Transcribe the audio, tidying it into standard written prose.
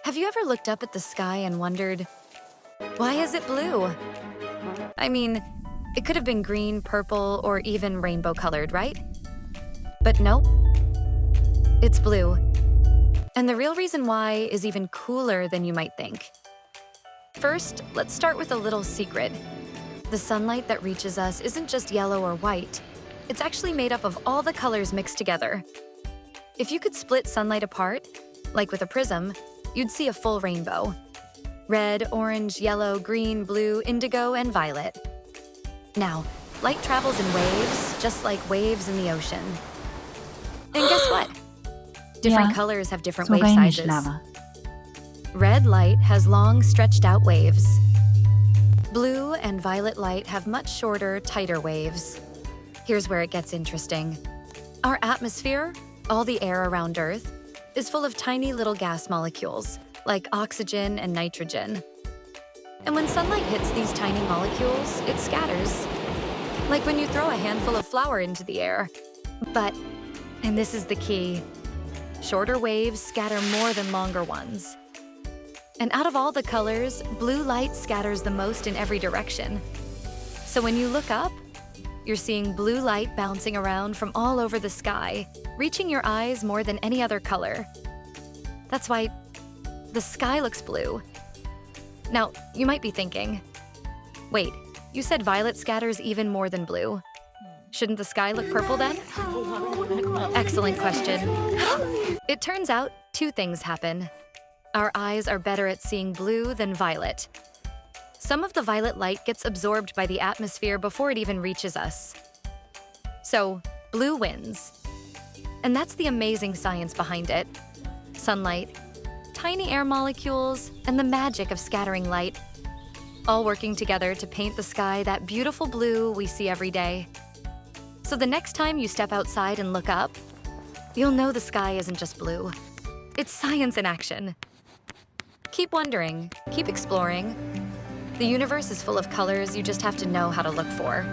Have you ever looked up at the sky and wondered, why is it blue? I mean, it could have been green, purple, or even rainbow colored, right? But nope, it's blue. And the real reason why is even cooler than you might think. First, let's start with a little secret. The sunlight that reaches us isn't just yellow or white. It's actually made up of all the colors mixed together. If you could split sunlight apart, like with a prism, you'd see a full rainbow. Red, orange, yellow, green, blue, indigo, and violet. Now, light travels in waves, just like waves in the ocean. And guess what? Different Yeah. colors have different So wave kayo sizes. lava. Red light has long, stretched-out waves. Blue and violet light have much shorter, tighter waves. Here's where it gets interesting. Our atmosphere, all the air around Earth, is full of tiny little gas molecules, like oxygen and nitrogen. And when sunlight hits these tiny molecules, it scatters. Like when you throw a handful of flour into the air. But, and this is the key, shorter waves scatter more than longer ones. And out of all the colors, blue light scatters the most in every direction. So when you look up, you're seeing blue light bouncing around from all over the sky, reaching your eyes more than any other color. That's why the sky looks blue. Now, you might be thinking, wait, you said violet scatters even more than blue. Shouldn't the sky look purple then? Excellent question. It turns out two things happen. Our eyes are better at seeing blue than violet. Some of the violet light gets absorbed by the atmosphere before it even reaches us. So, blue wins. And that's the amazing science behind it. Sunlight, tiny air molecules, and the magic of scattering light, all working together to paint the sky that beautiful blue we see every day. So the next time you step outside and look up, you'll know the sky isn't just blue. It's science in action. Keep wondering, keep exploring. The universe is full of colors, you just have to know how to look for.